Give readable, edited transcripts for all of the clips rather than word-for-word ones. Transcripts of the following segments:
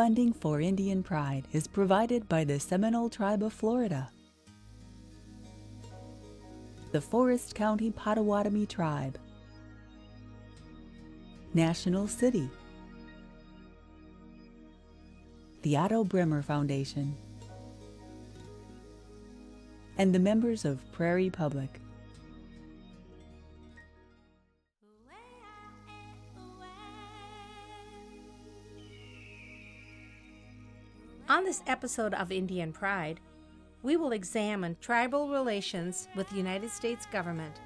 Funding for Indian Pride is provided by the Seminole Tribe of Florida, the Forest County Potawatomi Tribe, National City, the Otto Bremer Foundation, and the members of Prairie Public. On this episode of Indian Pride, we will examine tribal relations with the United States government,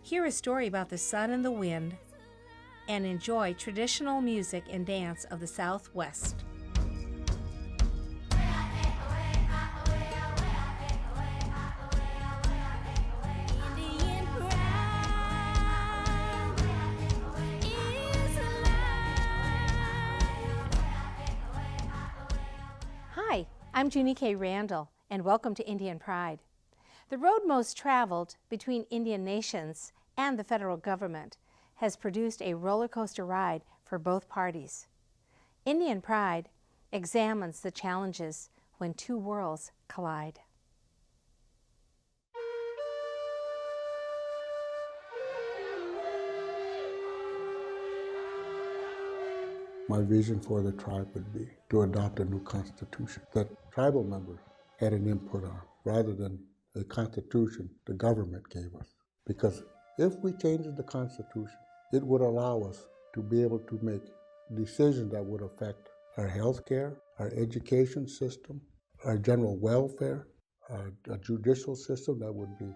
hear a story about the sun and the wind, and enjoy traditional music and dance of the Southwest. Hi, I'm Jeannie K. Randall, and welcome to Indian Pride. The road most traveled between Indian nations and the federal government has produced a roller coaster ride for both parties. Indian Pride examines the challenges when two worlds collide. My vision for the tribe would be to adopt a new constitution that tribal members had an input on, rather than a constitution the government gave us. Because if we changed the constitution, it would allow us to be able to make decisions that would affect our health care, our education system, our general welfare, a judicial system that would be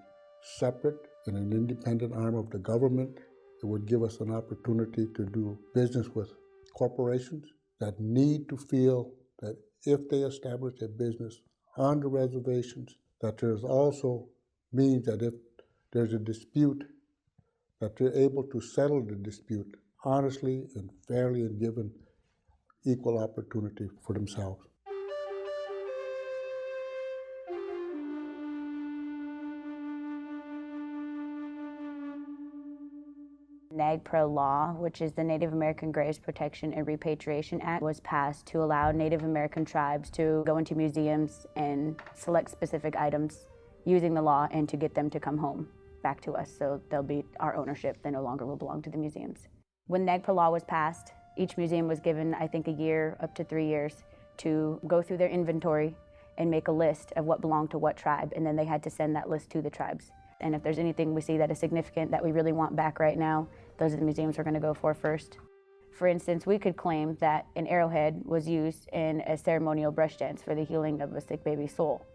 separate and an independent arm of the government. It would give us an opportunity to do business with corporations that need to feel that if they establish a business on the reservations, that there's also means that if there's a dispute, that they're able to settle the dispute honestly and fairly and given equal opportunity for themselves. NAGPRA law, which is the Native American Graves Protection and Repatriation Act, was passed to allow Native American tribes to go into museums and select specific items using the law and to get them to come home back to us. So they'll be our ownership. They no longer will belong to the museums. When NAGPRA law was passed, each museum was given, I think, a year up to 3 years to go through their inventory and make a list of what belonged to what tribe, and then they had to send that list to the tribes. And if there's anything we see that is significant that we really want back right now, those are the museums we're going to go for first. For instance, we could claim that an arrowhead was used in a ceremonial brush dance for the healing of a sick baby's soul.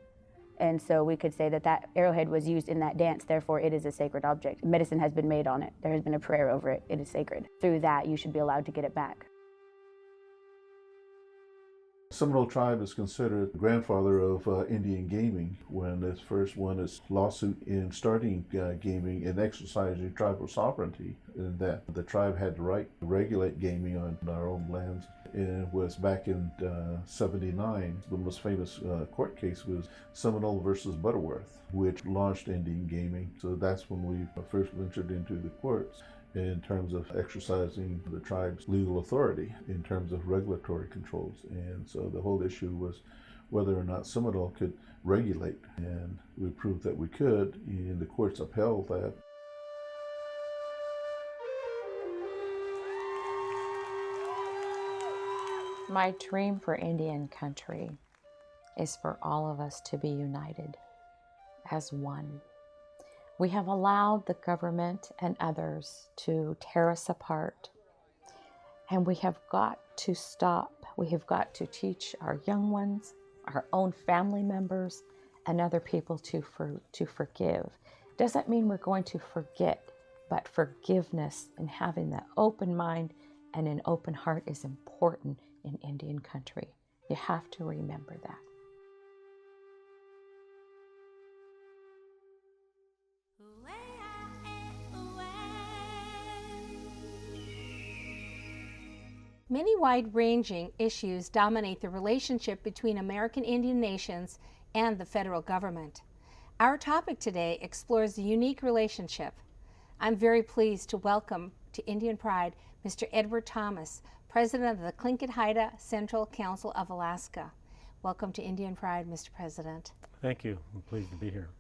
And so we could say that that arrowhead was used in that dance, therefore it is a sacred object. Medicine has been made on it. There has been a prayer over it. It is sacred. Through that, you should be allowed to get it back. Seminole tribe is considered the grandfather of Indian gaming when it first won its lawsuit in starting gaming and exercising tribal sovereignty, and that the tribe had the right to regulate gaming on our own lands. And it was back in 79. The most famous court case was Seminole versus Butterworth, which launched Indian gaming. So that's when we first ventured into the courts in terms of exercising the tribe's legal authority in terms of regulatory controls. And so the whole issue was whether or not Seminole could regulate, and we proved that we could, and the courts upheld that. My dream for Indian country is for all of us to be united as one. We have allowed the government and others to tear us apart, and we have got to stop. We have got to teach our young ones, our own family members, and other people to forgive. Doesn't mean we're going to forget, but forgiveness and having that open mind and an open heart is important in Indian country. You have to remember that. Many wide-ranging issues dominate the relationship between American Indian nations and the federal government. Our topic today explores the unique relationship. I'm very pleased to welcome to Indian Pride Mr. Edward Thomas, President of the Tlingit Haida Central Council of Alaska. Welcome to Indian Pride, Mr. President. Thank you. I'm pleased to be here.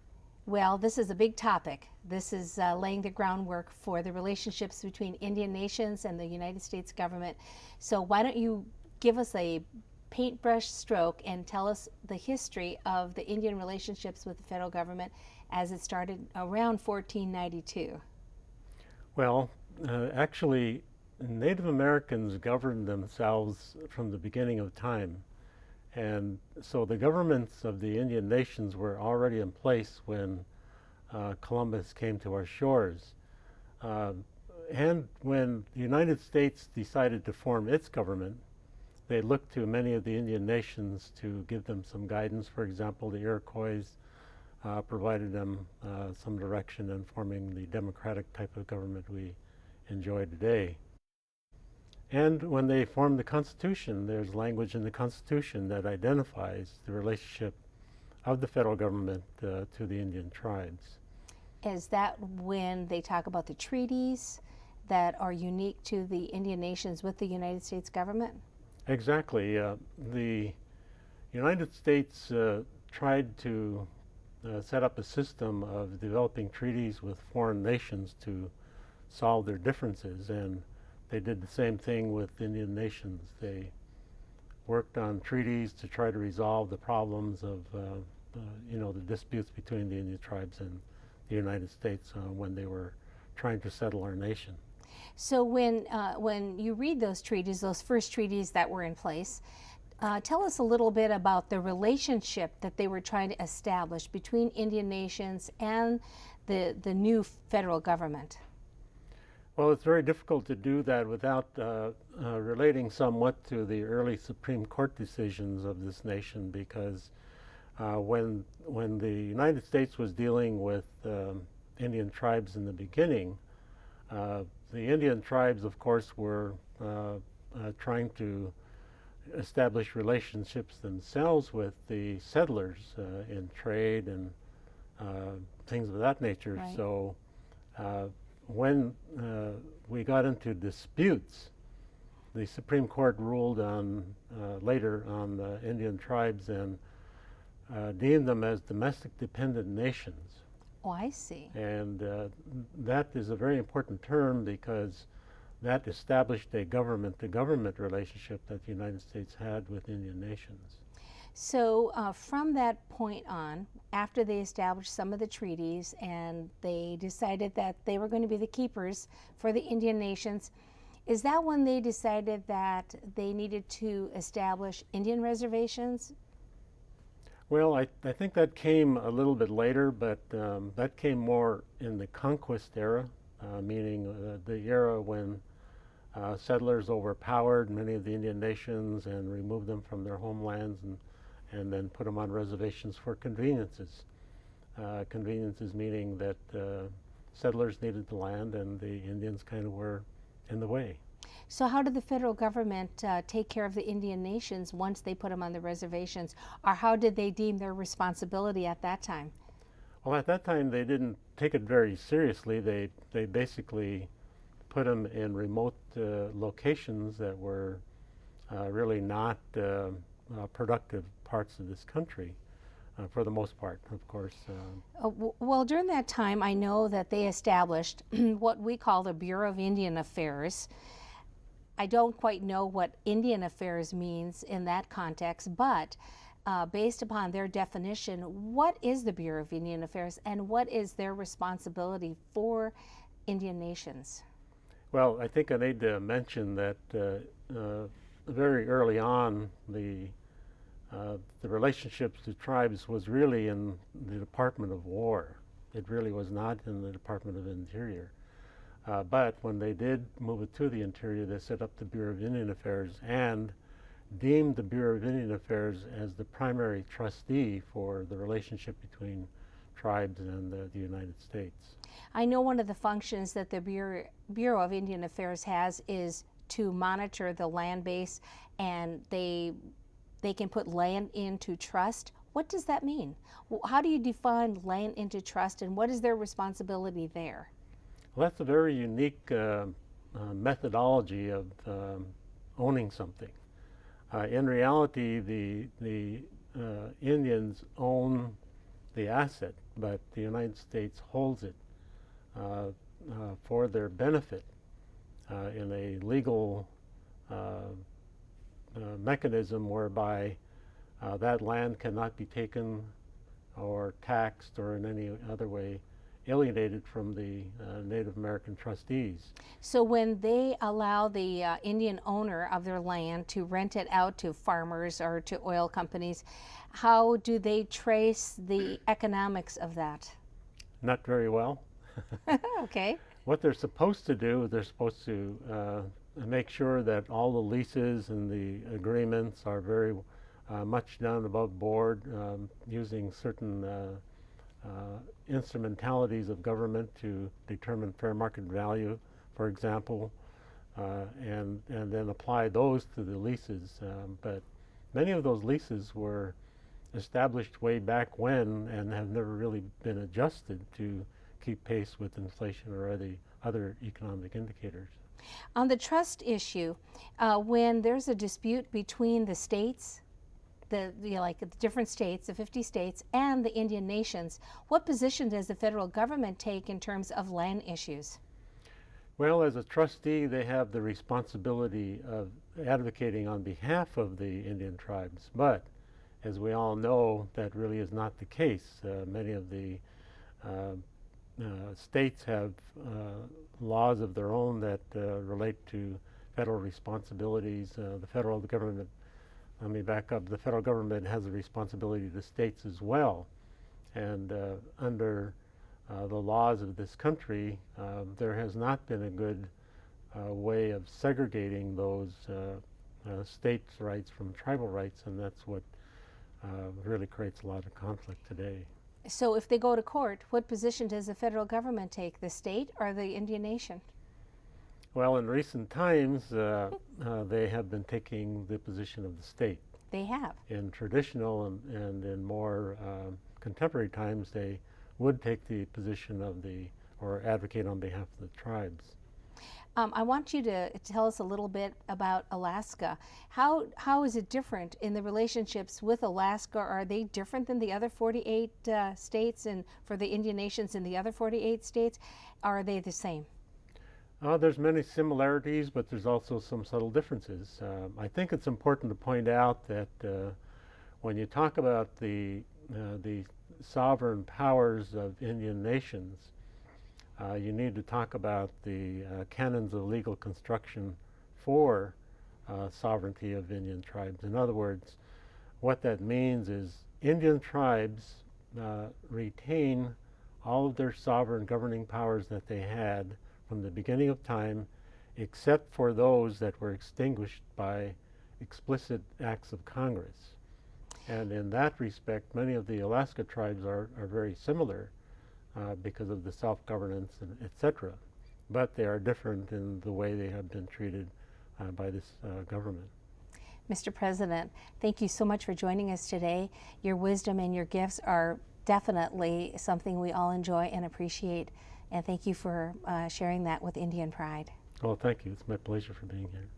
Well, this is a big topic. This is laying the groundwork for the relationships between Indian nations and the United States government. So why don't you give us a paintbrush stroke and tell us the history of the Indian relationships with the federal government as it started around 1492. Well, actually, Native Americans governed themselves from the beginning of time. And so the governments of the Indian nations were already in place when Columbus came to our shores. And when the United States decided to form its government, they looked to many of the Indian nations to give them some guidance. For example, the Iroquois provided them some direction in forming the democratic type of government we enjoy today. And when they formed the Constitution, there's language in the Constitution that identifies the relationship of the federal government to the Indian tribes. Is that when they talk about the treaties that are unique to the Indian nations with the United States government? Exactly. The United States tried to set up a system of developing treaties with foreign nations to solve their differences, and they did the same thing with Indian nations. They worked on treaties to try to resolve the problems of the disputes between the Indian tribes and the United States when they were trying to settle our nation. So when you read those treaties, those first treaties that were in place, tell us a little bit about the relationship that they were trying to establish between Indian nations and the new federal government. Well, it's very difficult to do that without relating somewhat to the early Supreme Court decisions of this nation, because when the United States was dealing with Indian tribes in the beginning, the Indian tribes, of course, were trying to establish relationships themselves with the settlers in trade and things of that nature. Right. So when we got into disputes, the Supreme Court ruled on later on the Indian tribes and deemed them as domestic dependent nations. Oh, I see. And that is a very important term because that established a government-to-government relationship that the United States had with Indian nations. So from that point on, after they established some of the treaties and they decided that they were going to be the keepers for the Indian nations, is that when they decided that they needed to establish Indian reservations? Well, I think that came a little bit later, but that came more in the conquest era, meaning the era when settlers overpowered many of the Indian nations and removed them from their homelands and then put them on reservations for conveniences. Conveniences meaning that settlers needed the land and the Indians kind of were in the way. So how did the federal government take care of the Indian nations once they put them on the reservations, or how did they deem their responsibility at that time? Well, at that time they didn't take it very seriously. They basically put them in remote locations that were really not productive parts of this country, for the most part, of course. Well, during that time, I know that they established what we call the Bureau of Indian Affairs. I don't quite know what Indian Affairs means in that context, but based upon their definition, what is the Bureau of Indian Affairs and what is their responsibility for Indian nations? Well, I think I need to mention that very early on, the relationships to tribes was really in the Department of War. It really was not in the Department of Interior. But when they did move it to the Interior, they set up the Bureau of Indian Affairs and deemed the Bureau of Indian Affairs as the primary trustee for the relationship between tribes and the United States. I know one of the functions that the Bureau of Indian Affairs has is to monitor the land base, and they can put land into trust. What does that mean? How do you define land into trust, and what is their responsibility there? Well, that's a very unique methodology of owning something. In reality, the Indians own the asset, but the United States holds it for their benefit in a legal mechanism whereby that land cannot be taken or taxed or in any other way alienated from the Native American trustees. So when they allow the Indian owner of their land to rent it out to farmers or to oil companies, how do they trace the economics of that? Not very well. Okay. What they're supposed to do, they're supposed to make sure that all the leases and the agreements are very much done above board, using certain instrumentalities of government to determine fair market value, for example, and then apply those to the leases. But many of those leases were established way back when and have never really been adjusted to keep pace with inflation or other economic indicators. On the trust issue, when there's a dispute between the states, the different states, the 50 states, and the Indian nations, what position does the federal government take in terms of land issues? Well, as a trustee, they have the responsibility of advocating on behalf of the Indian tribes, but as we all know, that really is not the case. Many of the states have laws of their own that relate to federal responsibilities. The federal government, let me back up, the federal government has a responsibility to states as well. And under the laws of this country, there has not been a good way of segregating those states' rights from tribal rights, and that's what really creates a lot of conflict today. So if they go to court, what position does the federal government take, the state or the Indian nation? Well, in recent times, they have been taking the position of the state. They have. In traditional and in more contemporary times, they would take the position of or advocate on behalf of the tribes. I want you to tell us a little bit about Alaska. How is it different in the relationships with Alaska? Are they different than the other 48 states and for the Indian nations in the other 48 states? Or are they the same? There's many similarities, but there's also some subtle differences. I think it's important to point out that when you talk about the sovereign powers of Indian nations, you need to talk about the canons of legal construction for sovereignty of Indian tribes. In other words, what that means is Indian tribes retain all of their sovereign governing powers that they had from the beginning of time, except for those that were extinguished by explicit acts of Congress. And in that respect, many of the Alaska tribes are very similar because of the self-governance, etc. But they are different in the way they have been treated by this government. Mr. President, thank you so much for joining us today. Your wisdom and your gifts are definitely something we all enjoy and appreciate. And thank you for sharing that with Indian Pride. Well, thank you. It's my pleasure for being here.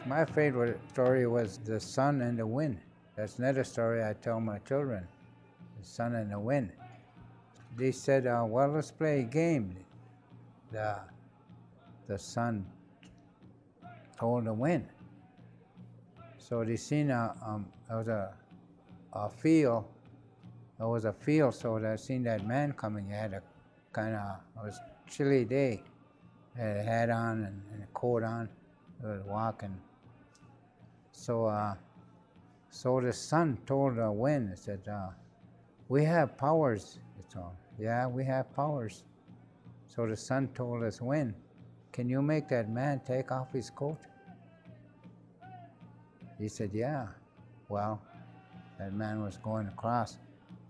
My favorite story was The Sun and the Wind. That's another story I tell my children, The Sun and the Wind. They said, well, let's play a game. The sun told the wind. So they seen there was a field. There was a field, so they seen that man coming. He had a it was a chilly day. He had a hat on and a coat on. He was walking. So the sun told the wind, it said, we have powers. It's all. Yeah, we have powers. So the sun told us wind, can you make that man take off his coat? He said, yeah. Well, that man was going across.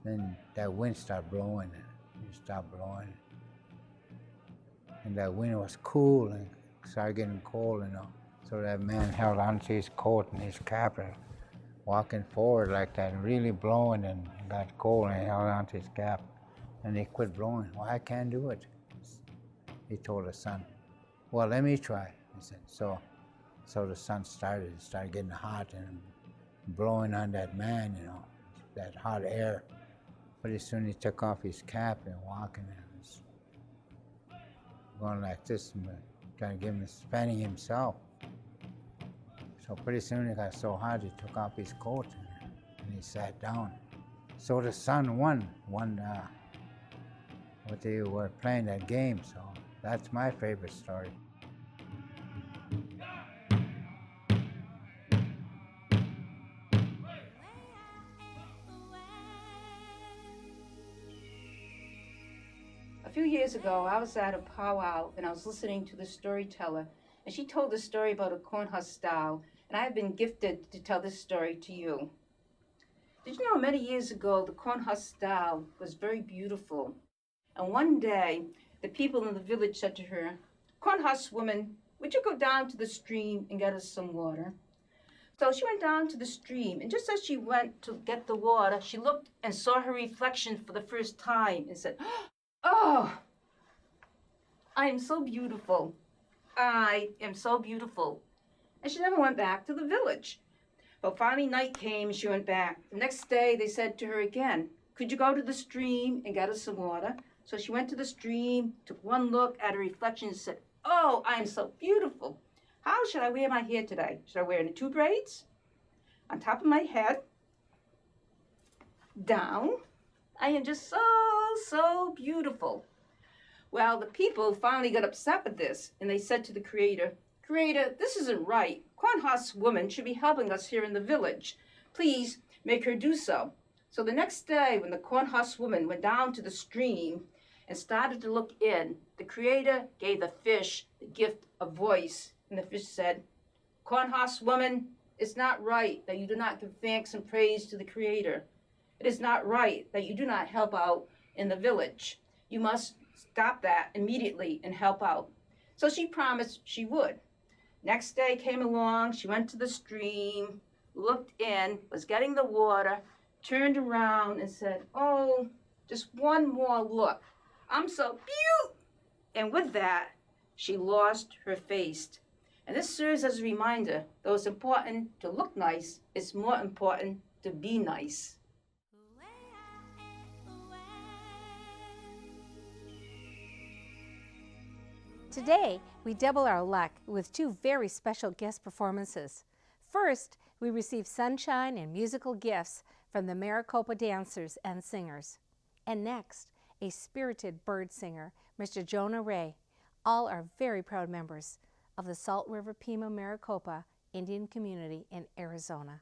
Then that wind started blowing. It stopped blowing. And that wind was cool and started getting cold, So that man held on to his coat and his cap and walking forward like that, really blowing, and got cold and he held onto his cap. And they quit blowing. Well, I can't do it, he told the sun. Well, let me try, he said. So the sun started getting hot and blowing on that man, you know, that hot air. Pretty soon he took off his cap and walking and was going like this, trying to give him, fanning himself. So pretty soon it got so hot he took off his coat and he sat down. So the sun won what they were playing that game. So that's my favorite story. A few years ago, I was at a powwow and I was listening to the Storyteller, and she told a story about a corn husk style, and I have been gifted to tell this story to you. Did you know many years ago the corn husk style was very beautiful? And one day, the people in the village said to her, "Corn husk woman, would you go down to the stream and get us some water?" So she went down to the stream, and just as she went to get the water, she looked and saw her reflection for the first time and said, "Oh, I am so beautiful. I am so beautiful." And she never went back to the village. But finally night came and she went back. The next day they said to her again, "Could you go to the stream and get us some water?" So she went to the stream, took one look at her reflection and said, "Oh, I am so beautiful. How should I wear my hair today? Should I wear it in 2 braids? On top of my head? Down? I am just so beautiful." Well, the people finally got upset with this, and they said to the Creator, "Creator, this isn't right. Corn husk woman should be helping us here in the village. Please make her do so." So the next day, when the corn husk woman went down to the stream and started to look in, the Creator gave the fish the gift of voice. And the fish said, "Corn husk woman, it's not right that you do not give thanks and praise to the Creator. It is not right that you do not help out in the village. You must stop that immediately and help out." So she promised she would. Next day came along, she went to the stream, looked in, was getting the water, turned around and said, "Oh, just one more look. I'm so cute." And with that, she lost her face. And this serves as a reminder, though it's important to look nice, it's more important to be nice. Today, we double our luck with 2 very special guest performances. First, we receive sunshine and musical gifts from the Maricopa dancers and singers. And next, a spirited bird singer, Mr. Jonah Ray. All are very proud members of the Salt River Pima-Maricopa Indian community in Arizona.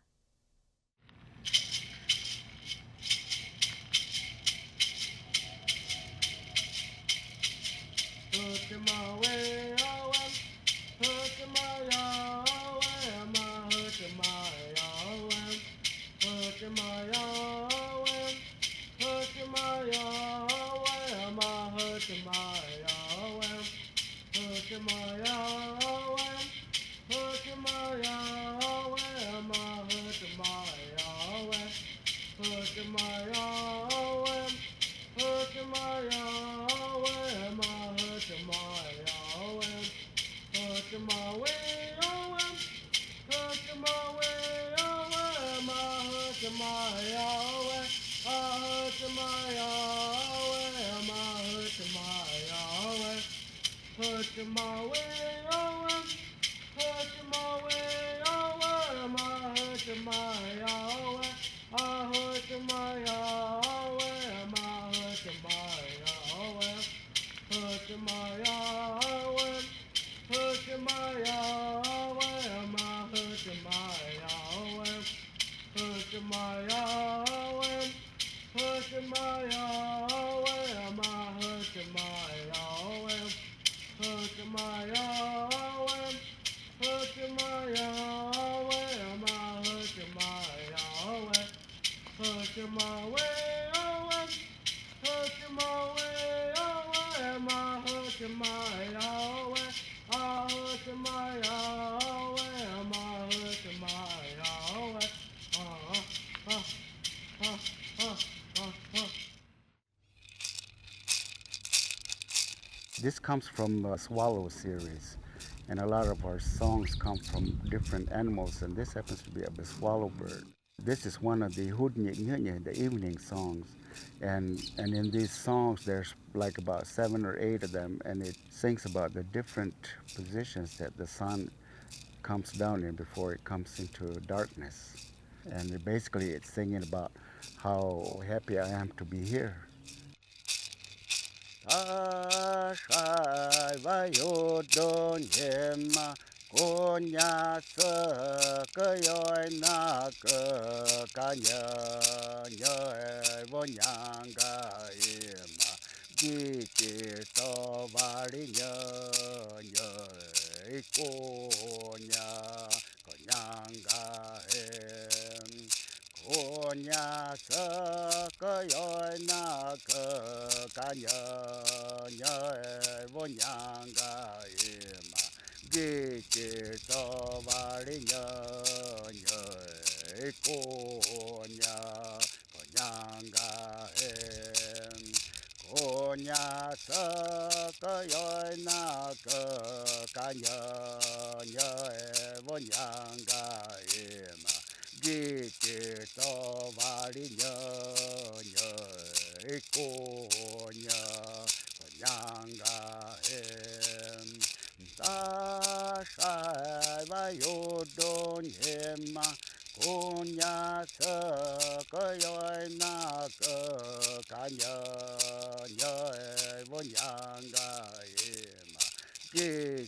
This comes from a swallow series, and a lot of our songs come from different animals, and this happens to be a swallow bird. This is one of the the evening songs, and in these songs there's like about 7 or 8 of them, and it sings about the different positions that the sun comes down in before it comes into darkness. And basically it's singing about how happy I am to be here. Konya sa ka yoi na ka nya nya vo nyang ga ima di ti to vari nya nya konya nyang ga em konya sa ka yoi na ka nya nya vo nyang ga ima Di to vari nya nya konya konyanga hem konya sa ka yoi na ka nya nya vo nyanga ema di to vari nya nya konya konyanga hem ta sai va yo don hema konya sa ka yoi na ka nya nya vo nyanga hema ki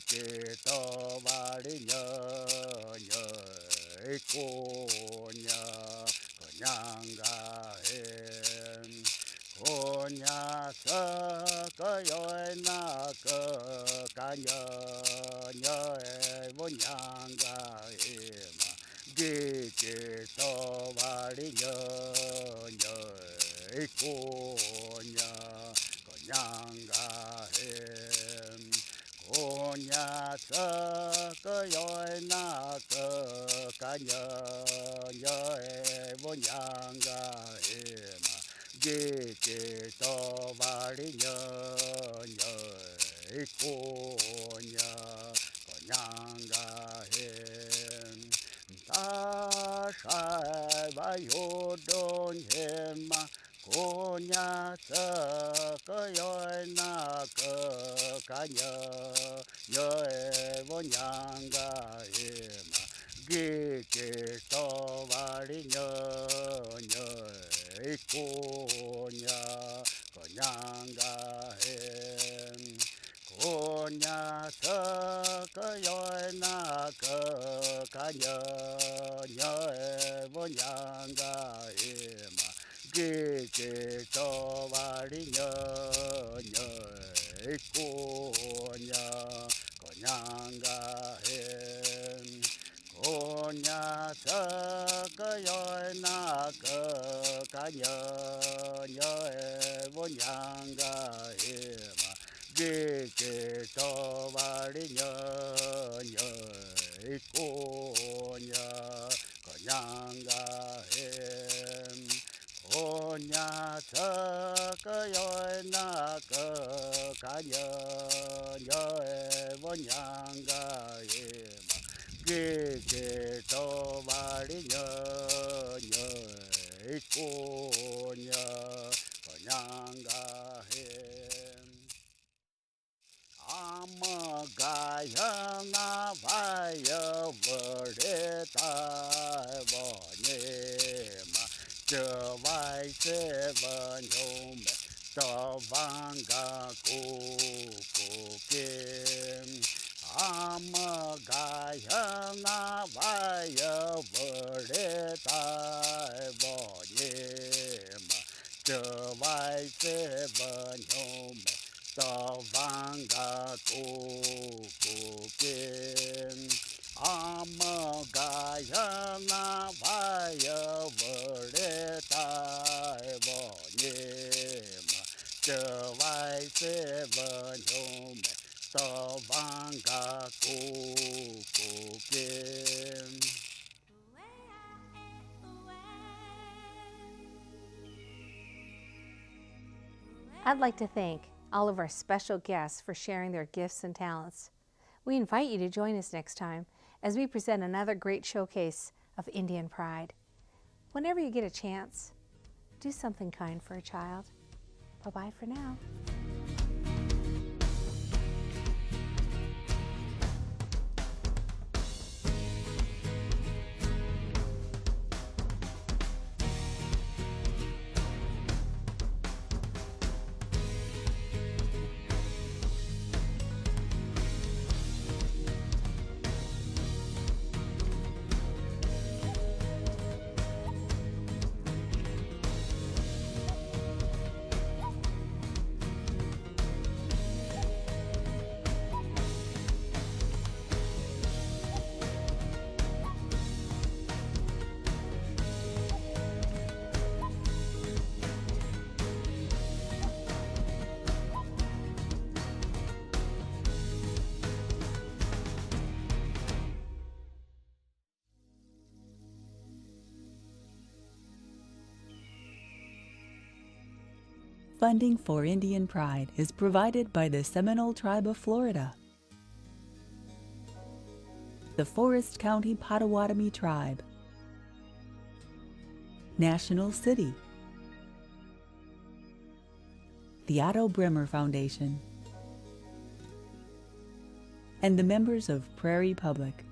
to vari nya nya konya konyanga hem konya sa ka yoi na ka nya nya vo nyanga ema di to vari nya nya konya konyanga em konya sa ka yoi na ka nya nya vo nyanga ema di to vari nya nya konya konyanga hem ta sai va yo don hema konya sa ka yoi na ka nya nya vo nyanga hema gi to vari nya nya konya konyanga hem konya sa ka yoi na ka nya nya vo nyanga ema gi to vari nya nya konya konyanga hem konya sa ka yoi na ka nya nya vo nyanga ema gi to vari nya nya konya konyanga hem konya sa ka yoi na ka nya nya vo nyanga ema gi to vari nya nya konya konyanga hem amagaya na vaya vare tai vo nyema vai se van home to vanga ku kim amagaya na vaya vare tai vo nyema vai se van home to vanga ku kim amagaya na vaya vare tai vo nyema vai se van home to vanga ku kim. I'd like to thank all of our special guests for sharing their gifts and talents. We invite you to join us next time as we present another great showcase of Indian pride. Whenever you get a chance, do something kind for a child. Bye-bye for now. Funding for Indian Pride is provided by the Seminole Tribe of Florida, the Forest County Potawatomi Tribe, National City, the Otto Bremer Foundation, and the members of Prairie Public.